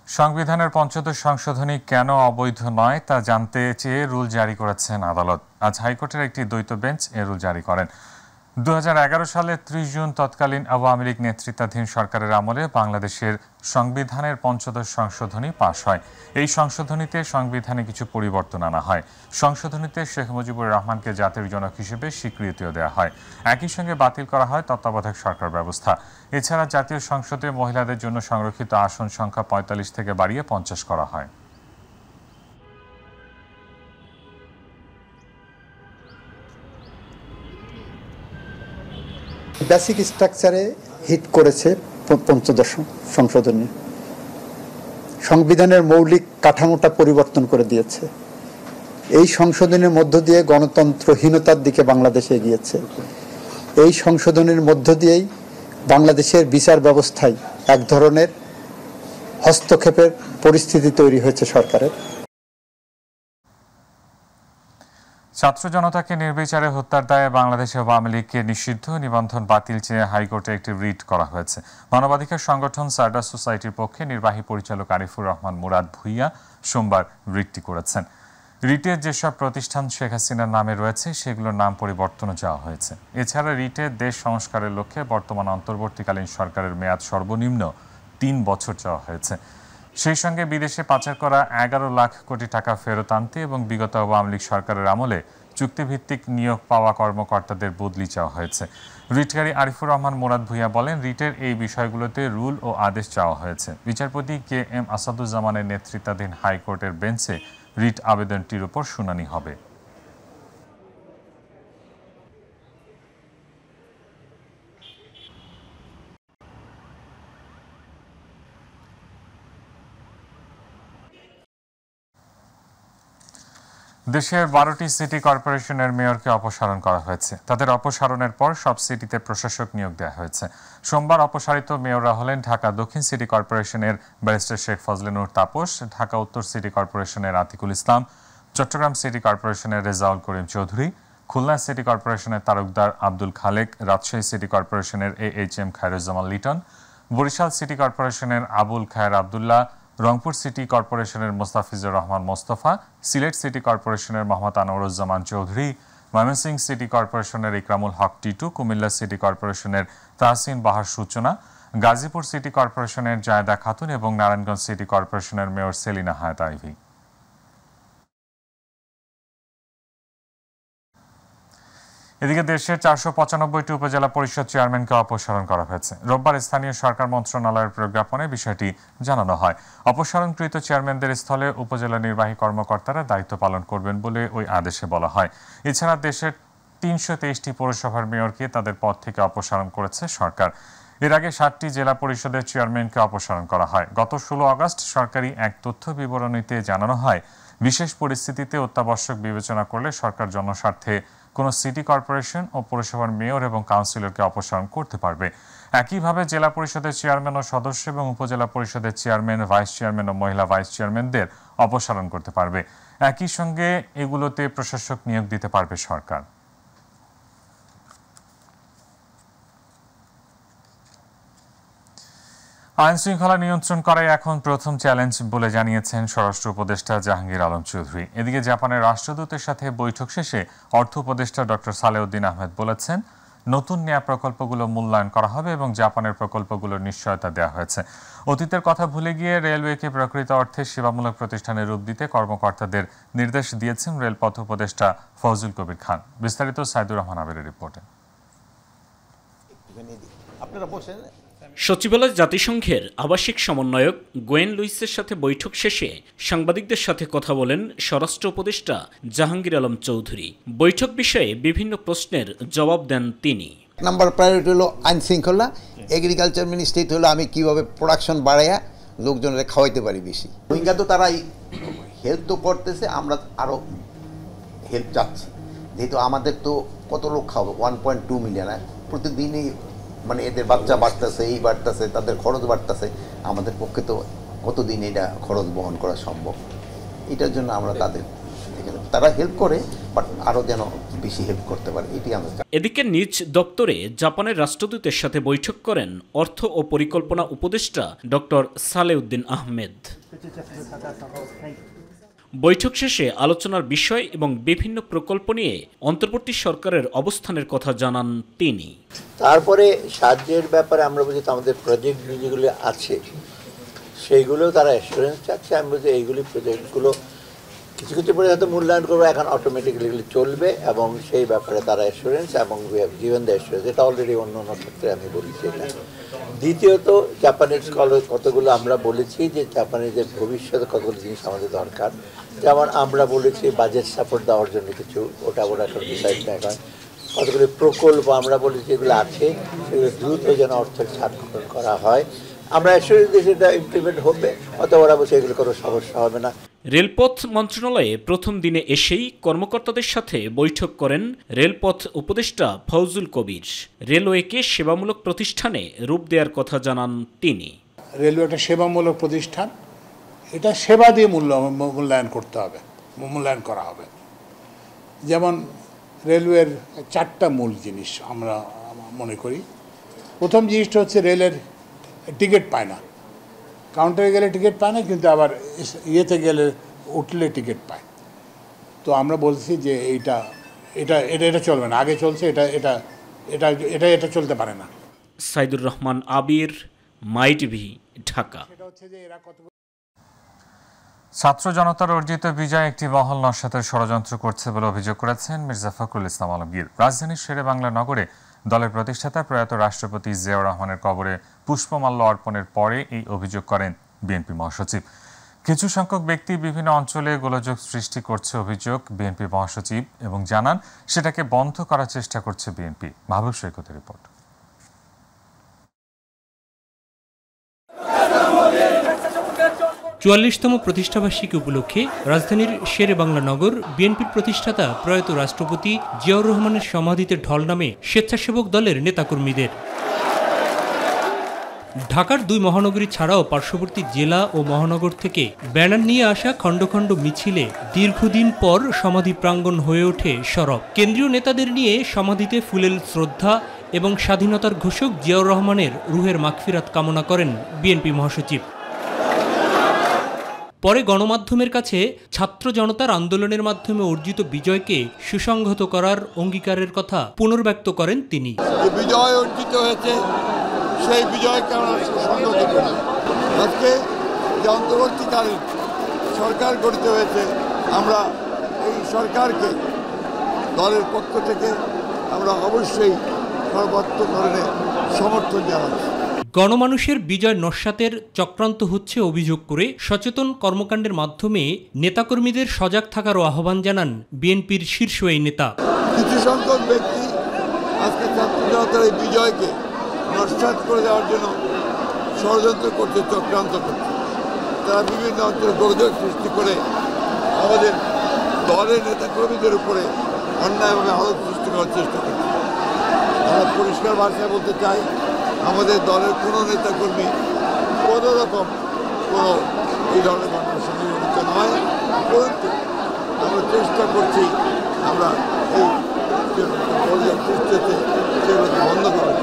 সংবিধানের পঞ্চদশ সংশোধনী কেন অবৈধ নয় তা জানতে চেয়ে রুল জারি করেছেন আদালত। আজ হাইকোর্টের একটি দ্বৈত বেঞ্চ এ রুল জারি করেন। 2011 সালে 30 জুন তৎকালীন আওয়ামী লীগ নেতৃত্বাধীন সরকারের আমলে বাংলাদেশের সংবিধানের পঞ্চদশ সংশোধনী পাশ হয়। এই সংশোধনীতে সংবিধানে কিছু পরিবর্তন আনা হয়। সংশোধনীতে শেখ মুজিবুর রহমানকে জাতির জনক হিসেবে স্বীকৃতিও দেওয়া হয়। একই সঙ্গে বাতিল করা হয় তত্ত্বাবধায়ক সরকার ব্যবস্থা। এছাড়া জাতীয় সংসদে মহিলাদের জন্য সংরক্ষিত আসন সংখ্যা 45 থেকে বাড়িয়ে 50 করা হয়। বেসিক স্ট্রাকচারে হিট করেছে পঞ্চদশ সংশোধনী। সংবিধানের মৌলিক কাঠামোটা পরিবর্তন করে দিয়েছে। এই সংশোধনের মধ্য দিয়ে গণতন্ত্রহীনতার দিকে বাংলাদেশ এগিয়েছে। এই সংশোধনের মধ্য দিয়েই বাংলাদেশের বিচার ব্যবস্থায় এক ধরনের হস্তক্ষেপের পরিস্থিতি তৈরি হয়েছে সরকারের। ছাত্র জনতাকে নির্বিচারে হত্যার দায়ে বাংলাদেশে আওয়ামী লীগকে নিষিদ্ধ নিবন্ধন বাতিল চেয়ে হাইকোর্টে একটি রিট করা হয়েছে। মানবাধিকার সংগঠন সারদার সোসাইটির পক্ষে নির্বাহী পরিচালক আরিফুর রহমান মুরাদ ভূঁইয়া সোমবার রিটটি করেছেন। রিটের যেসব প্রতিষ্ঠান শেখ হাসিনার নামে রয়েছে সেগুলোর নাম পরিবর্তনও চাওয়া হয়েছে। এছাড়া রিটে দেশ সংস্কারের লক্ষ্যে বর্তমান অন্তর্বর্তীকালীন সরকারের মেয়াদ সর্বনিম্ন 3 বছর চাওয়া হয়েছে। সেই সঙ্গে বিদেশে পাচার করা 11 লাখ কোটি টাকা ফেরত আনতে এবং বিগত আওয়ামী লীগ সরকারের আমলে চুক্তিভিত্তিক নিয়োগ পাওয়া কর্মকর্তাদের বদলি চাওয়া হয়েছে। রিটকারী আরিফুর রহমান মুরাদ ভূঁইয়া বলেন, রিটের এই বিষয়গুলোতে রুল ও আদেশ চাওয়া হয়েছে। বিচারপতি KM আসাদুজ্জামানের নেতৃত্বাধীন হাইকোর্টের বেঞ্চে রিট আবেদনটির উপর শুনানি হবে। দেশের 12টি সিটি কর্পোরেশনের মেয়রকে অপসারণ করা হয়েছে। তাদের অপসারণের পর সব সিটিতে প্রশাসক নিয়োগ দেওয়া হয়েছে। সোমবার অপসারিত মেয়ররা হলেন ঢাকা দক্ষিণ সিটি কর্পোরেশনের ব্যারিস্টার শেখ ফজলে নূর তাপস, ঢাকা উত্তর সিটি কর্পোরেশনের আতিকুল ইসলাম, চট্টগ্রাম সিটি কর্পোরেশনের রেজাউল করিম চৌধুরী, খুলনা সিটি কর্পোরেশনের তালুকদার আব্দুল খালেক, রাজশাহী সিটি কর্পোরেশনের AHM খায়রুজ্জামান লিটন, বরিশাল সিটি কর্পোরেশনের আবুল খায়ের আবদুল্লাহ, রংপুর সিটি কর্পোরেশনের মোস্তাফিজুর রহমান মোস্তফা, সিলেট সিটি কর্পোরেশনের মোহাম্মদ আনোয়ারুজ্জামান চৌধুরী, ময়মনসিংহ সিটি কর্পোরেশনের ইকরামুল হক টিটু, কুমিল্লা সিটি কর্পোরেশনের তাহসিন বাহার সূচনা, গাজীপুর সিটি কর্পোরেশনের জায়দা খাতুন এবং নারায়ণগঞ্জ সিটি কর্পোরেশনের মেয়র সেলিনা হায়াত আইভি। এদিকে দেশের 495টি উপজেলা পরিষদ চেয়ারম্যানকে অপসারণ করা হয়েছে। রোববার স্থানীয় সরকার মন্ত্রণালয়ের প্রজ্ঞাপনে বিষয়টি জানানো হয়। অপসারণকৃত চেয়ারম্যানদের স্থলে উপজেলা নির্বাহী কর্মকর্তারা দায়িত্ব পালন করবেন বলে ওই আদেশে বলা হয়। এছাড়া দেশের 323টি পৌরসভার মেয়রকে তাদের পদ থেকে অপসারণ করেছে সরকার। এর আগে 7টি জেলা পরিষদের চেয়ারম্যানকে অপসারণ করা হয়। গত 16 আগস্ট সরকারি এক তথ্য বিবরণীতে জানানো হয়, বিশেষ পরিস্থিতিতে অত্যাবশ্যক বিবেচনা করলে সরকার জনস্বার্থে কোনো সিটি কর্পোরেশন ও পৌরসভার মেয়র এবং কাউন্সিলরকে অপসারণ করতে পারবে। একইভাবে জেলা পরিষদের চেয়ারম্যান ও সদস্য এবং উপজেলা পরিষদের চেয়ারম্যান, ভাইস চেয়ারম্যান ও মহিলা ভাইস চেয়ারম্যানদের অপসারণ করতে পারবে। একই সঙ্গে এগুলোতে প্রশাসক নিয়োগ দিতে পারবে সরকার। আইন শৃঙ্খলা নিয়ন্ত্রণ করাই এখন প্রথম চ্যালেঞ্জ বলে জানিয়েছেন স্বরাষ্ট্র উপদেষ্টা জাহাঙ্গীর আলম চৌধুরী। এদিকে জাপানের রাষ্ট্রদূতের সাথে বৈঠক শেষে অর্থ উপদেষ্টা ডক্টর সালেউদ্দিন আহমেদ বলেছেন, নতুন নেয়া প্রকল্পগুলো মূল্যায়ন করা হবে এবং জাপানের প্রকল্পগুলোর নিশ্চয়তা দেওয়া হয়েছে। অতীতের কথা ভুলে গিয়ে রেলওয়েকে প্রকৃত অর্থে সেবামূলক প্রতিষ্ঠানের রূপ দিতে কর্মকর্তাদের নির্দেশ দিয়েছেন রেলপথ উপদেষ্টা ফজলুল কবির খান। বিস্তারিত সাইদুর রহমান আবেরের রিপোর্টে। সচিবালয় জাতিসংঘের আবাসিক সমন্বয়ক গোয়েন লুইসের সাথে বৈঠক শেষে সাংবাদিকদের সাথে কথা বলেন স্বরাষ্ট্র উপদেষ্টা জাহাঙ্গীর আলম চৌধুরী। বৈঠক বিষয়ে বিভিন্ন প্রশ্নের জবাব দেন তিনি। নাম্বার প্রায়োরিটি হলো আইন শৃঙ্খলা, এগ্রিকালচার মিনিস্ট্রি হলো আমি কিভাবে প্রোডাকশন বাড়াইয়া লোকজনের খাওয়াইতে পারি বেশি। রোহিঙ্গা তো তারা হেল্প তো করতেছে, আমরা আরও হেল্প চাচ্ছি, যেহেতু আমাদের তো কত লোক খাওয়াবো, 1.2 মিলিয়ন প্রতিদিনই, মানে এদের বাচ্চা বাড়তেছে, এই বাড়তেছে, তাদের খরচ বাড়তেছে। আমাদের পক্ষে তো কতদিন এটা খরচ বহন করা সম্ভব, এটার জন্য আমরা তাদের তারা হেল্প করে, বাট আরও যেন বেশি হেল্প করতে পারে, এটি আমরা। এদিকে নিজ দপ্তরে জাপানের রাষ্ট্রদূতের সাথে বৈঠক করেন অর্থ ও পরিকল্পনা উপদেষ্টা ডক্টর সালেউদ্দিন আহমেদ। বৈঠক শেষে আলোচনার বিষয় এবং বিভিন্ন প্রকল্প নিয়ে অন্তর্বর্তী সরকারের অবস্থানের কথা জানান তিনি। তারপরে সাহায্যের ব্যাপারে আমরা বুঝি আমাদের প্রজেক্ট যেগুলো আছে সেইগুলো তারা অ্যাসুরেন্স চাচ্ছে। আমি বলছি এইগুলি প্রজেক্টগুলো কিছু কিছু পরে হয়তো মূল্যায়ন করবো, এখন অটোমেটিক্যালি এগুলি চলবে এবং সেই ব্যাপারে তারা অ্যাসুরেন্স এবং we have given the assurance. এটা অলরেডি অন্য অন্য ক্ষেত্রে আমি বলেছি এটা। দ্বিতীয়ত জাপানিজ কতগুলো আমরা বলেছি যে জাপানিজের ভবিষ্যতে কতগুলো জিনিস আমাদের দরকার, যেমন আমরা বলেছি বাজেট সাপোর্ট দেওয়ার জন্য কিছু, ওটা এখন ডিসাইড না হয়। কতগুলি প্রকল্প আমরা বলেছি এগুলো আছে, সেগুলো দ্রুত যেন অর্থের ছাড় করা হয়। আমরা অ্যাসুরেন্স দিয়ে সেটা ইমপ্লিমেন্ট হবে, অথবা ওরা বলছে এগুলো কোনো সমস্যা হবে না। রেলপথ মন্ত্রণালয়ে প্রথম দিনে এসেই কর্মকর্তাদের সাথে বৈঠক করেন রেলপথ উপদেষ্টা ফৌজুল কবির। রেলওয়েকে সেবামূলক প্রতিষ্ঠানে রূপ দেওয়ার কথা জানান তিনি। রেলওয়ে একটা সেবামূলক প্রতিষ্ঠান, এটা সেবা দিয়ে মূল্যায়ন করতে হবে, মূল্যায়ন করা হবে। যেমন রেলওয়ের 4টা মূল জিনিস আমরা মনে করি। প্রথম জিনিসটা হচ্ছে রেলের টিকিট পায় না, কাউন্টারে গেলে টিকিট পায় না, কিন্তু আবার ইয়েতে গেলে উঠলে টিকিট পায়। তো আমরা বলছি যে এটা এটা এটা এটা চলবে না, আগে চলছে, এটা এটা এটা এটা এটা চলতে পারে না। সাইদুর রহমান আবির, মাই টিভি, ঢাকা। ছাত্র জনতার অর্জিত বিজয় একটি মহল নস্যাতের ষড়যন্ত্র করছে বলে অভিযোগ করেছেন মির্জা ফখরুল ইসলাম আলমগীর। রাজধানীর শেরেবাংলা নগরে দলের প্রতিষ্ঠাতা প্রয়াত রাষ্ট্রপতি জিয়াউর রহমানের কবরে পুষ্পমাল্য অর্পণের পরে এই অভিযোগ করেন বিএনপি মহাসচিব। কিছু সংখ্যক ব্যক্তি বিভিন্ন অঞ্চলে গোলযোগ সৃষ্টি করছে অভিযোগ বিএনপি মহাসচিব এবং জানান সেটাকে বন্ধ করার চেষ্টা করছে বিএনপি। মাহবুব সৈকতের রিপোর্ট। ৪৪তম প্রতিষ্ঠাবার্ষিকী উপলক্ষে রাজধানীর শেরেবাংলা নগর বিএনপির প্রতিষ্ঠাতা প্রয়াত রাষ্ট্রপতি জিয়াউর রহমানের সমাধিতে ঢল নামে স্বেচ্ছাসেবক দলের নেতাকর্মীদের। ঢাকার 2 মহানগরী ছাড়াও পার্শ্ববর্তী জেলা ও মহানগর থেকে ব্যানার নিয়ে আসা খণ্ড খণ্ড মিছিলে দীর্ঘদিন পর সমাধি প্রাঙ্গণ হয়ে ওঠে সরব। কেন্দ্রীয় নেতাদের নিয়ে সমাধিতে ফুলেল শ্রদ্ধা এবং স্বাধীনতার ঘোষক জিয়াউর রহমানের রুহের মাগফিরাত কামনা করেন বিএনপি মহাসচিব। পরে গণমাধ্যমের কাছে ছাত্র জনতার আন্দোলনের মাধ্যমে অর্জিত বিজয়কে সুসংহত করার অঙ্গীকারের কথা পুনর্ব্যক্ত করেন তিনি। বিজয় অর্জিত হয়েছে, সেই বিজয়কে আমরা সুসংহত করি। আজকে যে অন্তর্বর্তীকালীন সরকার গঠিত হয়েছে, আমরা এই সরকারকে দলের পক্ষ থেকে আমরা অবশ্যই সর্বাত্মক ধরনের সমর্থন জানাচ্ছি। গণমানুষের বিজয় নস্যাতের চক্রান্ত হচ্ছে অভিযোগ করে সচেতন কর্মকাণ্ডের মাধ্যমে নেতাকর্মীদের সজাগ থাকারও আহ্বান জানান বিএনপির শীর্ষ এই নেতা। কিছু সংখ্যক ব্যক্তি আজকে ছাত্র জনতার এই বিজয়কে নস্যাৎ করে দেওয়ার জন্য ষড়যন্ত্র করছে, চক্রান্ত করছে। তারা বিভিন্ন অঞ্চলে গোলযোগ সৃষ্টি করে আমাদের দলের নেতাকর্মীদের উপরে অন্যায়ভাবে আলোক সৃষ্টি করার চেষ্টা করছে। আমরা পরিষ্কার ভাষায় বলতে চাই, আমাদের দলের কোনো নেতাকর্মী কোনো রকম কোনো এই ধরনের ঘটনার সঙ্গে জড়িত নয়, পরন্তু আমরা চেষ্টা করছি আমরা এই সেগুলোকে বন্ধ করার।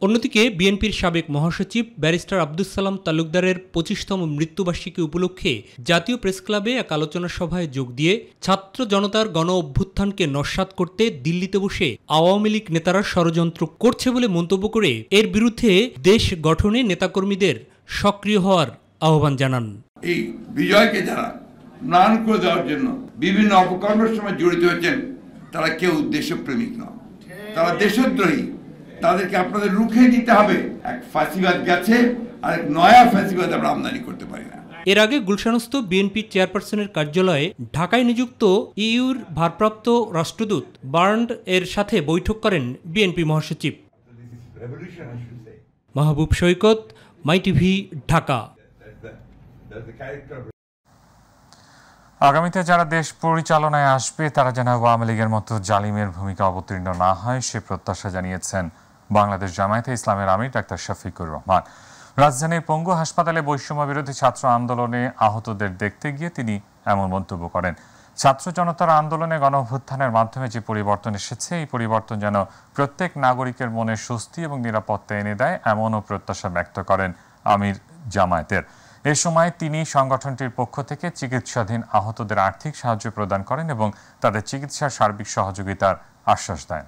অন্যদিকে বিএনপির সাবেক মহাসচিব ব্যারিস্টার আব্দুস সালাম তালুকদারের 25তম মৃত্যুবার্ষিকী উপলক্ষে জাতীয় প্রেসক্লাবে এক আলোচনা সভায় যোগ দিয়ে ছাত্র জনতার গণ অভ্যুত্থানকে নস্যাৎ করতে দিল্লিতে বসে আওয়ামী লীগ নেতারা ষড়যন্ত্র করছে বলে মন্তব্য করে এর বিরুদ্ধে দেশ গঠনে নেতাকর্মীদের সক্রিয় হওয়ার আহ্বান জানান। এই বিজয়কে যারা ম্লান করে দেওয়ার জন্য বিভিন্ন অপকর্মের সময় জড়িত হয়েছেন, তারা কেউ দেশপ্রেমিক নয়, তারা দেশদ্রোহী। তাদেরকে আপনাদের রুখে দিতে হবে। এক ফাঁসিবাদ গেছে, আর এক নয়া ফাঁসিবাদ আমরা আমদানি করতে পারি না। এর আগে গুলশানস্থ বিএনপি চেয়ারপারসনের কার্যালয়ে ঢাকায় নিযুক্ত ইইউর ভারপ্রাপ্ত রাষ্ট্রদূত বার্ন্ড এর সাথে বৈঠক করেন বিএনপি মহাসচিব। মাহবুব সৈকত, মাই টিভি, ঢাকা। আগামীতে যারা দেশ পরিচালনায় আসবে তারা যেন আওয়ামী লীগের মতো জালিমের ভূমিকা অবতীর্ণ না হয় সে প্রত্যাশা জানিয়েছেন বাংলাদেশ জামায়াতে ইসলামের আমির ডাক্তার শফিকুর রহমান। রাজধানীর পঙ্গু হাসপাতালে বৈষম্য বিরোধী ছাত্র আন্দোলনে আহতদের দেখতে গিয়ে তিনি এমন মন্তব্য করেন। ছাত্র জনতার আন্দোলনে গণঅভ্যুত্থানের মাধ্যমে যে পরিবর্তন এসেছে, এই পরিবর্তন যেন প্রত্যেক নাগরিকের মনে স্বস্তি এবং নিরাপত্তা এনে দেয়, এমনও প্রত্যাশা ব্যক্ত করেন আমির জামায়াতের। এ সময় তিনি সংগঠনটির পক্ষ থেকে চিকিৎসাধীন আহতদের আর্থিক সাহায্য প্রদান করেন এবং তাদের চিকিৎসার সার্বিক সহযোগিতার আশ্বাস দেন।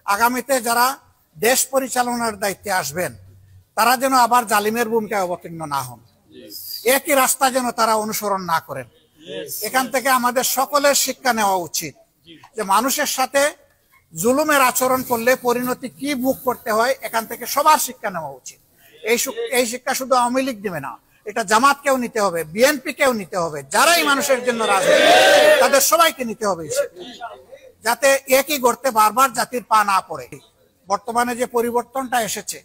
আগামীতে যারা দেশ পরিচালনার দায়িত্বে আসবেন তারা যেন আবার জালিমের ভূমিকায় অবতীর্ণ না হন, একই রাস্তা যেন তারা অনুসরণ না করেন। এখান থেকে আমাদের সকলের শিক্ষা নেওয়া উচিত যে মানুষের সাথে জুলুমের আচরণ করলে পরিণতি কি ভোগ করতে হয়, এখান থেকে সবার শিক্ষা নেওয়া উচিত। এই শিক্ষা শুধু আওয়ামী লীগ দেবে না, এটা জামাতকেও নিতে হবে, বিএনপিকেও নিতে হবে, যারাই মানুষের জন্য রাজনীতি তাদের সবাইকে নিতে হবে, যাতে একই গর্তে বারবার জাতির পা না পড়ে। বর্তমানে যে পরিবর্তনটা এসেছে,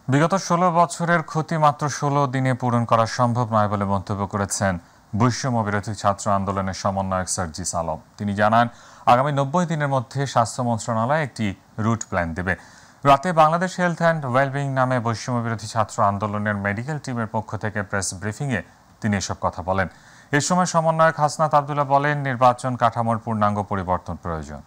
বিগত 16 বছরের ক্ষতি মাত্র 16 দিনে পূরণ করা সম্ভব নয় বলে মন্তব্য করেছেন বৈষম্য বিরোধী ছাত্র আন্দোলনের সমন্বয়ক সার্জিস আলম। তিনি জানান, আগামী 90 দিনের মধ্যে স্বাস্থ্য মন্ত্রণালয় একটি রুট প্ল্যান দেবে। রাতে বাংলাদেশ হেলথ অ্যান্ড ওয়েলবিং নামে বৈষম্য বিরোধী ছাত্র আন্দোলনের মেডিকেল টিমের পক্ষ থেকে প্রেস ব্রিফিংয়ে তিনি এসব কথা বলেন। এ সময় সমন্বয়ক হাসনাত আব্দুল্লাহ বলেন, নির্বাচন কাঠামোর পূর্ণাঙ্গ পরিবর্তন প্রয়োজন।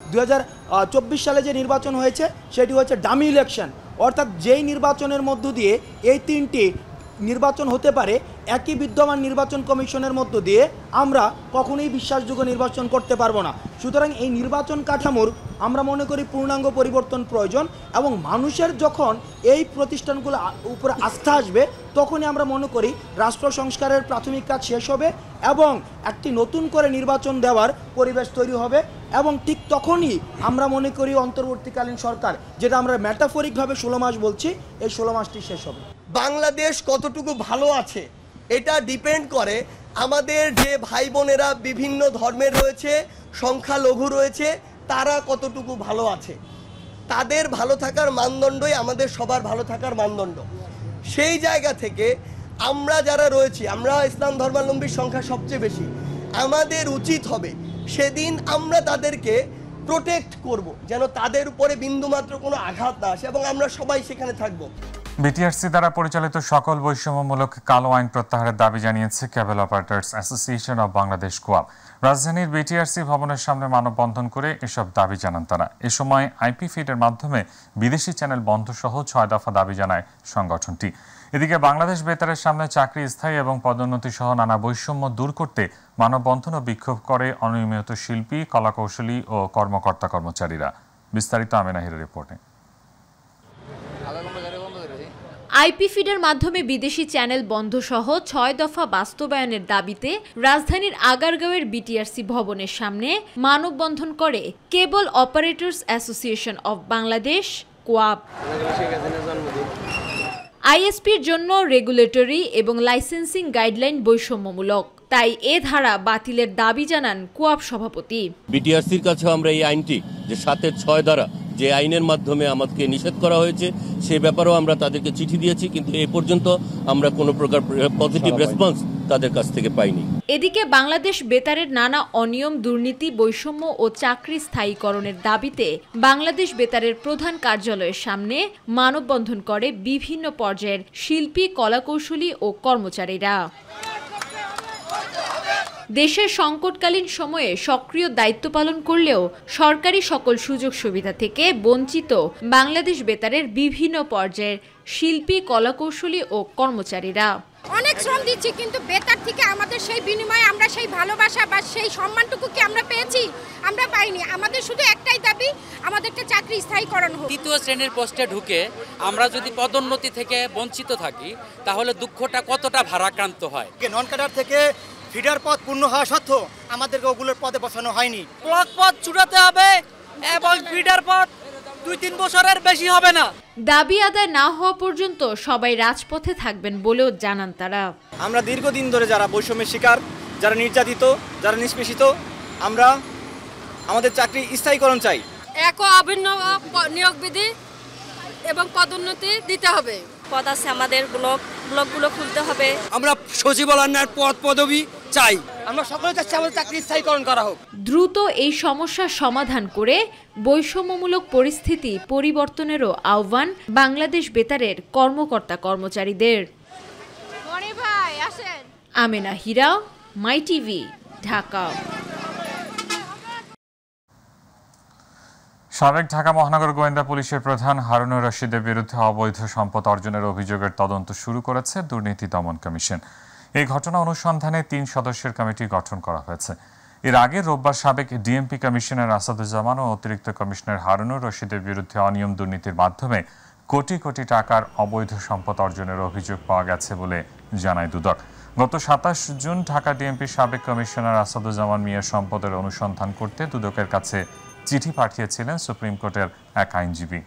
2024 সালে যে নির্বাচন হয়েছে সেটি হচ্ছে ডামি ইলেকশন, অর্থাৎ যেই নির্বাচনের মধ্য দিয়ে এই তিনটি নির্বাচন হতে পারে, একই বিদ্যমান নির্বাচন কমিশনের মধ্য দিয়ে আমরা কখনোই বিশ্বাসযোগ্য নির্বাচন করতে পারবো না। সুতরাং এই নির্বাচন কাঠামোর আমরা মনে করি পূর্ণাঙ্গ পরিবর্তন প্রয়োজন এবং মানুষের যখন এই প্রতিষ্ঠানগুলো উপরে আস্থা আসবে তখনই আমরা মনে করি রাষ্ট্র সংস্কারের প্রাথমিক কাজ শেষ হবে এবং একটি নতুন করে নির্বাচন দেওয়ার পরিবেশ তৈরি হবে এবং ঠিক তখনই আমরা মনে করি অন্তর্বর্তীকালীন সরকার, যেটা আমরা ম্যাটাফরিকভাবে 16 মাস বলছি, এই 16 মাসটি শেষ হবে। বাংলাদেশ কতটুকু ভালো আছে এটা ডিপেন্ড করে আমাদের যে ভাই বোনেরা বিভিন্ন ধর্মের রয়েছে, সংখ্যালঘু রয়েছে, তারা কতটুকু ভালো আছে। তাদের ভালো থাকার মানদণ্ডই আমাদের সবার ভালো থাকার মানদণ্ড। সেই জায়গা থেকে আমরা যারা রয়েছি, আমরা ইসলাম ধর্মাবলম্বীর সংখ্যা সবচেয়ে বেশি, আমাদের উচিত হবে সেদিন আমরা তাদেরকে প্রোটেক্ট করব, যেন তাদের উপরে বিন্দুমাত্র কোনো আঘাত না আসে এবং আমরা সবাই সেখানে থাকবো। বিটিআরসি দ্বারা পরিচালিত সকল বৈষম্যমূলক কালো আইন প্রত্যাহারের দাবি জানিয়েছে কেবল অপারেটর্স অ্যাসোসিয়েশন অব বাংলাদেশ কোয়াব। রাজধানীর বিটিআরসি ভবনের সামনে মানববন্ধন করে এসব দাবি জানান তারা। এ সময় আইপি ফিডের মাধ্যমে বিদেশি চ্যানেল বন্ধ সহ 6 দফা দাবি জানায় সংগঠনটি। এদিকে বাংলাদেশ বেতারের সামনে চাকরি স্থায়ী এবং পদোন্নতি সহ নানা বৈষম্য দূর করতে মানববন্ধন ও বিক্ষোভ করে অনিয়মিত শিল্পী, কলাকৌশলী ও কর্মকর্তা কর্মচারীরা। বিস্তারিত আমেনা হিরের রিপোর্টে। আইপি ফিডের মাধ্যমে বিদেশি চ্যানেল বন্ধ সহ 6 দফা বাস্তবায়নের দাবিতে রাজধানীর আগারগাঁওয়ের বিটিআরসি ভবনের সামনে মানববন্ধন করে কেবল অপারেটর্স অ্যাসোসিয়েশন অব বাংলাদেশ কোয়াব। আইএসপির জন্য রেগুলেটরি এবং লাইসেন্সিং গাইডলাইন বৈষম্যমূলক, তাই এ ধারা বাতিলের দাবি জানান কোয়াব সভাপতি। বিটিআরসির কাছে আমরা এই আইনটি যে 7-6 ধারা যে আইনের মাধ্যমে আমাদেরকে নিষেধ করা হয়েছে সে ব্যাপারেও আমরা তাদেরকে চিঠি দিয়েছি, কিন্তু এ পর্যন্ত আমরা কোনো প্রকার পজিটিভ রেসপন্স তাদের কাছ থেকে পাইনি। এদিকে বাংলাদেশ বেতারের নানা অনিয়ম, দুর্নীতি, বৈষম্য ও চাকরি স্থায়ীকরণের দাবিতে বাংলাদেশ বেতারের প্রধান কার্যালয়ের সামনে মানববন্ধন করে বিভিন্ন পর্যায়ের শিল্পী, কলাকৌশলী ও কর্মচারীরা। দেশের সংকটকালীন সময়ে সক্রিয় দায়িত্ব পালন করলেও সরকারি সকল সুযোগ সুবিধা থেকে বঞ্চিত বাংলাদেশ বেতারের বিভিন্ন পর্যায়ের শিল্পী, কলাকৌশলী ও কর্মচারীরা। অনেক শ্রম দিচ্ছি, কিন্তু বেতার থেকে আমাদের সেই বিনিময়ে আমরা সেই ভালোবাসা বা সেই সম্মানটুকু কি আমরা পেয়েছি? আমরা পাইনি। আমাদের শুধু একটাই দাবি, আমাদেরকে চাকরি স্থায়ীকরণ হোক। 3য় শ্রেণীর পোস্টে ঢুকে আমরা যদি পদোন্নতি থেকে বঞ্চিত থাকি তাহলে দুঃখটা কতটা ভারাক্রান্ত হয়। নন ক্যাডার থেকে ফিডার পদ পূর্ণ হওয়া সত্ত্বেও আমাদেরকে ওগুলোর পদে বসানো হয়নি। ব্লক পদ ছুটাতে হবে এবং ফিডার পদ 2-3 বছরের বেশি হবে না। দাবি আদায় না হওয়া পর্যন্ত সবাই রাজপথে থাকবেন বলেও জানান তারা। আমরা দীর্ঘদিন ধরে যারা বৈষম্যের শিকার, যারা নির্যাতিত, যারা নিষ্পেষিত, আমরা আমাদের চাকরি স্থায়ীকরণ চাই। এক অভিন্ন নিয়োগ বিধি এবং পদোন্নতি দিতে হবে। পদ আছে আমাদের, ব্লকগুলো খুলতে হবে। আমরা সচিবালয়ের পদ পদবি চাই। আমরা সকলে চাচ্ছি আমাদের চাকরি স্থায়ীকরণ করা হোক। দ্রুত এই সমস্যার সমাধান করে বৈষম্যমূলক পরিস্থিতি পরিবর্তনেরও আহ্বান বাংলাদেশ বেতারের কর্মকর্তা কর্মচারীদের। আমেনা হিরা, মাই টিভি, ঢাকা। সাবেক ঢাকা মহানগর গোয়েন্দা পুলিশের প্রধান হারুনুর রশিদের বিরুদ্ধে অবৈধ সম্পদ অর্জনের অভিযোগের তদন্ত শুরু করেছে দুর্নীতি দমন কমিশন। এই ঘটনা অনুসন্ধানে ৩ সদস্যের কমিটি গঠন করা হয়েছে। এর আগে রোববার সাবেক ডিএমপি কমিশনার আসাদুজ্জামান ও অতিরিক্ত কমিশনার হারুনুর রশিদের বিরুদ্ধে অনিয়ম দুর্নীতির মাধ্যমে কোটি কোটি টাকার অবৈধ সম্পদ অর্জনের অভিযোগ পাওয়া গেছে বলে জানায় দুদক। গত ২৭ জুন ঢাকা ডিএমপির সাবেক কমিশনার আসাদুজ্জামান মিয়ার সম্পদের অনুসন্ধান করতে দুদকের কাছে চিঠি পাঠিয়েছিলেন সুপ্রিম কোর্টের এক আইনজীবী।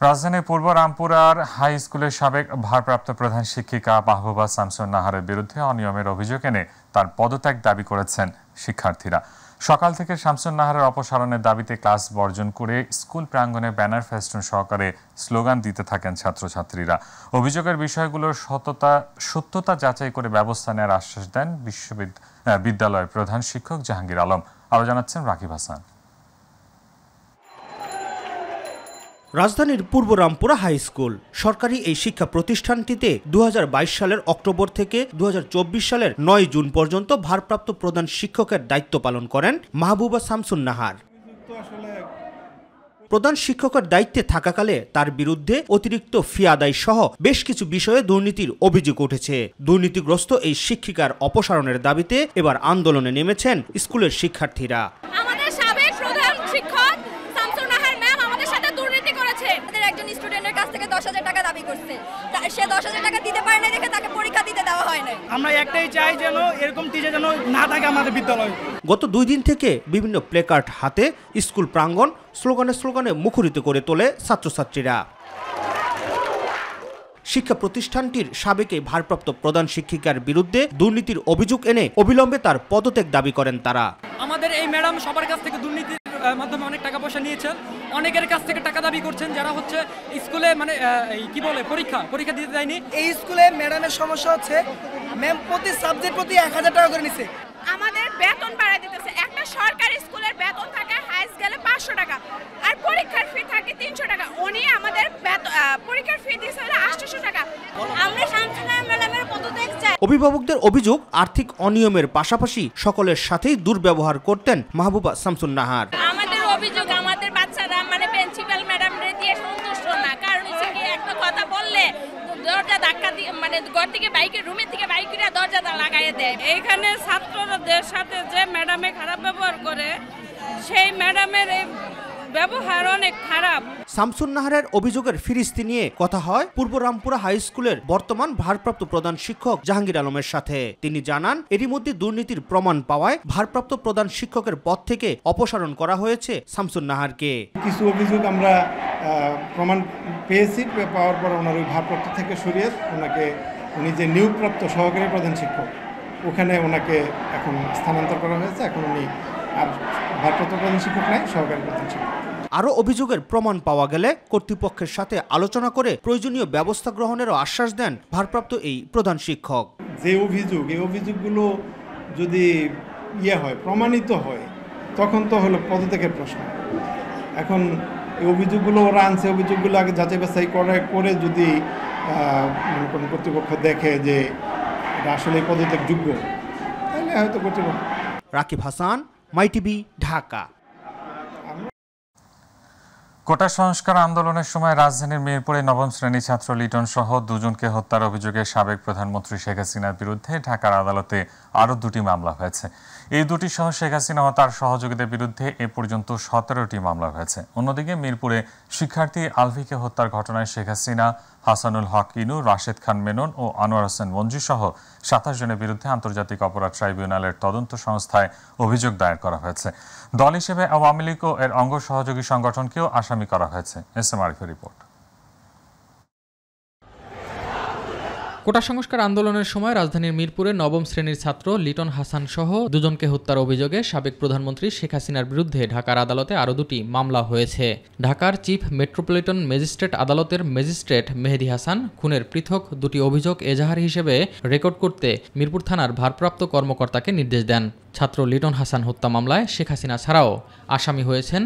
রাজধানীর পূর্ব রামপুরার হাই স্কুলের সাবেক ভারপ্রাপ্ত প্রধান শিক্ষিকা মাহবুবা শামসুন নাহারের বিরুদ্ধে অনিয়মের অভিযোগ এনে তার পদত্যাগ দাবি করেছেন শিক্ষার্থীরা। সকাল থেকে শামসুন নাহারের অপসারণের দাবিতে ক্লাস বর্জন করে স্কুল প্রাঙ্গণে ব্যানার ফেস্টুন সহকারে স্লোগান দিতে থাকেন ছাত্রছাত্রীরা। অভিযোগের বিষয়গুলোর সত্যতা যাচাই করে ব্যবস্থা নেওয়ার আশ্বাস দেন বিদ্যালয়ের প্রধান শিক্ষক জাহাঙ্গীর আলম। আরও জানাচ্ছেন রাকিব হাসান। রাজধানীর পূর্ব রামপুরা হাই স্কুল সরকারি এই শিক্ষা প্রতিষ্ঠানটিতে ২০২২ সালের অক্টোবর থেকে ২০২৪ সালের ৯ জুন পর্যন্ত ভারপ্রাপ্ত প্রধান শিক্ষকের দায়িত্ব পালন করেন মাহবুবা শামসুন নাহার। প্রধান শিক্ষকের দায়িত্বে থাকাকালে তার বিরুদ্ধে অতিরিক্ত ফি আদায় সহ বেশ কিছু বিষয়ে দুর্নীতির অভিযোগ উঠেছে। দুর্নীতিগ্রস্ত এই শিক্ষিকার অপসারণের দাবিতে এবার আন্দোলনে নেমেছেন স্কুলের শিক্ষার্থীরা। আমাদের সাবেক প্রধান শিক্ষক শামসুন নাহার ম্যাম আমাদের সাথে দুর্নীতি করেছে। আমাদের একজন স্টুডেন্টের কাছ থেকে ১০,০০০ টাকা দাবি করছে, সে ১০,০০০ টাকা দিতে পারে না দেখে তাকে পরীক্ষা দিতে দেওয়া হয় না। আমরা একটাই চাই যেন এরকম টিচার যেন না থাকে আমাদের বিদ্যালয়ে। গত ২ দিন থেকে বিভিন্ন প্লেকার্ড হাতে স্কুল প্রাঙ্গণ স্লোগানে মুখরিত করে তোলে ছাত্রছাত্রীরা। শিক্ষা প্রতিষ্ঠানটির সাবেক ভারপ্রাপ্ত প্রধান শিক্ষিকার বিরুদ্ধে দুর্নীতির অভিযোগ এনে অবিলম্বে তার পদত্যাগ দাবি করেন তারা। আমাদের এই ম্যাডাম সবার কাছ থেকে দুর্নীতির মাধ্যমে অনেক টাকা পয়সা নিয়েছেন, অনেকের কাছ থেকে টাকা দাবি করছেন যারা হচ্ছে স্কুলে পরীক্ষা দিতে দেয়নি। এই স্কুলে ম্যাডামের সমস্যা হচ্ছে ম্যাম প্রতি সাবজেক্ট প্রতি ১,০০০ টাকা করে নিছে। আমাদের বেতন বাড়ায় দিতেছে। একটা সরকারি স্কুলের বেতন থাকে হাইস্ট গেলে ৫০০ টাকা আর পরীক্ষার ফি থাকে ৩০০ টাকা। উনি আমাদের পরীক্ষার ফি দিয়েছে ৮০০ টাকা। আমরা শামসুন ম্যাডামের পদত্যাগ চাই। অভিভাবকদের অভিযোগ আর্থিক অনিয়মের পাশাপাশি সকলের সাথেই দুর্ব্যবহার করতেন মাহবুবা শামসুন নাহার। আমাদের অভিযোগ আমাদের বাচ্চারা প্রিন্সিপাল ম্যাডামরে দিয়ে সন্তুষ্ট না, কারণ হচ্ছে কি একটা কথা বললে দরজা ধাক্কা দিয়ে ঘর থেকে বাইকের রুমের থেকে বাইকেরা দরজা লাগাইয়ে দেয়। এইখানে ছাত্রদের সাথে যে ম্যাডামে খারাপ ব্যবহার করে সেই ম্যাডামের এই ব্যবহার অনেক খারাপ। শামসুন নাহারের অভিযোগের ফিরিস্তি নিয়ে কথা হয় পূর্ব রামপুরা হাই স্কুলের বর্তমান ভারপ্রাপ্ত প্রধান শিক্ষক জাহাঙ্গীর আলমের সাথে। তিনি জানান এরই মধ্যে দুর্নীতির প্রমাণ পাওয়ায় ভারপ্রাপ্ত প্রধান শিক্ষকের পদ থেকে অপসারণ করা হয়েছে শামসুন নাহারকে। কিছু অভিযোগ আমরা প্রমাণ পেয়েছি, পাওয়ার পর ওনার ওই ভারপ্রাপ্ত থেকে সরিয়ে উনি যে নিয়োগপ্রাপ্ত সহকারী প্রধান শিক্ষক ওখানে ওনাকে এখন স্থানান্তর করা হয়েছে। এখন উনি আর ভারপ্রাপ্ত প্রধান শিক্ষক নাই, সহকারী প্রধান শিক্ষক। আরও অভিযোগের প্রমাণ পাওয়া গেলে কর্তৃপক্ষের সাথে আলোচনা করে প্রয়োজনীয় ব্যবস্থা গ্রহণেরও আশ্বাস দেন ভারপ্রাপ্ত এই প্রধান শিক্ষক। যে এই অভিযোগগুলো যদি হয় প্রমাণিত হয় তখন তো হলো পদত্যাগের প্রশ্ন। এখন এই অভিযোগগুলো ওরা আনছে, অভিযোগগুলো আগে যাচাই বাছাই করে যদি কোনো কর্তৃপক্ষ দেখে যে এটা আসলে পদত্যাগ যোগ্য তাহলে হয়তো কর্তৃপক্ষ। রাকিব হাসান, মাই টিভি, ঢাকা। কোটা সংস্কার আন্দোলনের সময় রাজধানীর মিরপুরে নবম শ্রেণী ছাত্র লিটন সহ ২ জনকে হত্যার অভিযোগে সাবেক প্রধানমন্ত্রী শেখ হাসিনার বিরুদ্ধে ঢাকার আদালতে আরও ২টি মামলা হয়েছে। এই ২টি সহ শেখ হাসিনা ও তার সহযোগীদের বিরুদ্ধে এ পর্যন্ত ১৭টি মামলা হয়েছে। অন্যদিকে মিরপুরে শিক্ষার্থী আলভিকে হত্যার ঘটনায় শেখ হাসিনা, হাসানুল হক ইনু, রাশেদ খান মেনন ও আনোয়ার হোসেন মঞ্জু সহ ২৭ জনের বিরুদ্ধে আন্তর্জাতিক অপরাধ ট্রাইব্যুনালের তদন্ত সংস্থায় অভিযোগ দায়ের করা হয়েছে। দল হিসেবে আওয়ামী লীগ ও এর অঙ্গ সহযোগী সংগঠনকেও আসামি করা হয়েছে। এসএম আরিফের রিপোর্ট। কোটা সংস্কার আন্দোলনের সময় রাজধানীর মিরপুরে নবম শ্রেণীর ছাত্র লিটন হাসান সহ ২ জনকে হত্যার অভিযোগে সাবেক প্রধানমন্ত্রী শেখ হাসিনার বিরুদ্ধে ঢাকার আদালতে আরও ২টি মামলা হয়েছে। ঢাকার চিফ মেট্রোপলিটন ম্যাজিস্ট্রেট আদালতের ম্যাজিস্ট্রেট মেহেদী হাসান খুনের পৃথক ২টি অভিযোগ এজাহার হিসেবে রেকর্ড করতে মিরপুর থানার ভারপ্রাপ্ত কর্মকর্তাকে নির্দেশ দেন। ছাত্র লিটন হাসান হত্যা মামলায় শেখ হাসিনা ছাড়াও আসামি হয়েছেন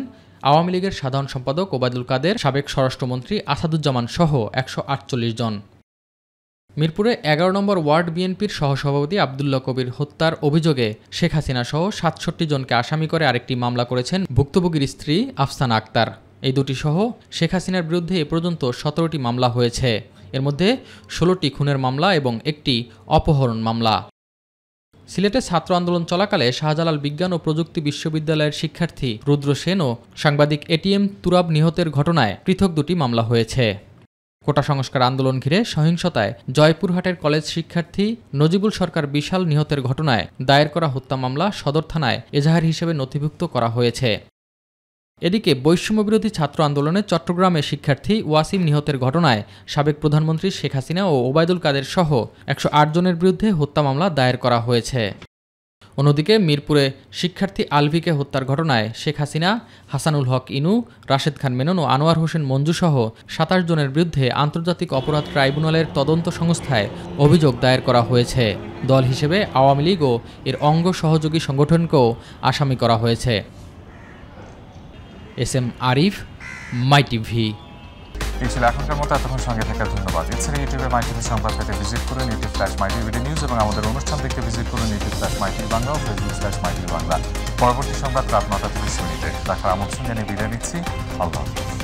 আওয়ামী লীগের সাধারণ সম্পাদক ওবায়দুল কাদের, সাবেক স্বরাষ্ট্রমন্ত্রী আসাদুজ্জামান সহ ১৪৮ জন। মিরপুরে ১১ নম্বর ওয়ার্ড বিএনপির সহসভাপতি আব্দুল্লাহ কবির হত্যার অভিযোগে শেখ হাসিনা সহ ৬৭ জনকে আসামি করে আরেকটি মামলা করেছেন ভুক্তভোগীর স্ত্রী আফসানা আক্তার। এই দুটি সহ শেখ হাসিনার বিরুদ্ধে এ পর্যন্ত ১৭টি মামলা হয়েছে। এর মধ্যে ১৬টি খুনের মামলা এবং একটি অপহরণ মামলা। সিলেটে ছাত্র আন্দোলন চলাকালে শাহজালাল বিজ্ঞান ও প্রযুক্তি বিশ্ববিদ্যালয়ের শিক্ষার্থী রুদ্র সেন ও সাংবাদিক এটিএম তুরাব নিহতের ঘটনায় পৃথক দুটি মামলা হয়েছে। কোটা সংস্কার আন্দোলন ঘিরে সহিংসতায় জয়পুরহাটের কলেজ শিক্ষার্থী নজিবুল সরকার বিশাল নিহতের ঘটনায় দায়ের করা হত্যা মামলা সদর থানায় এজাহার হিসেবে নথিভুক্ত করা হয়েছে। এদিকে বৈষম্যবিরোধী ছাত্র আন্দোলনে চট্টগ্রামে শিক্ষার্থী ওয়াসিম নিহতের ঘটনায় সাবেক প্রধানমন্ত্রী শেখ হাসিনা ও ওবায়দুল কাদের সহ ১০৮ জনের বিরুদ্ধে হত্যা মামলা দায়ের করা হয়েছে। অন্যদিকে মিরপুরে শিক্ষার্থী আলভিকে হত্যার ঘটনায় শেখ হাসিনা, হাসানুল হক ইনু, রাশেদ খান মেনন ও আনোয়ার হোসেন মঞ্জু সহ ২৭ জনের বিরুদ্ধে আন্তর্জাতিক অপরাধ ট্রাইব্যুনালের তদন্ত সংস্থায় অভিযোগ দায়ের করা হয়েছে। দল হিসেবে আওয়ামী লীগ ও এর অঙ্গ সহযোগী সংগঠনকেও আসামি করা হয়েছে। এস.এম. আরিফ, মাই টিভি। এই ছিল এখনকার মতো। এতক্ষণ সঙ্গে থাকার ধন্যবাদ। এছাড়া ইউটিউবে মাই টিভি সংবাদ পেতে ভিজিট করুন youtube/mytvd নিউজ এবং আমাদের অনুষ্ঠান দেখতে ভিজিট করুন youtube/mytv বাংলা ও facebook/mytv বাংলা। পরবর্তী সংবাদ রাত ৯টা ৩০ মিনিটে দেখার আমন্ত্রণ জানিয়ে বিদায় নিচ্ছি। আল্লাহ হাফেজ।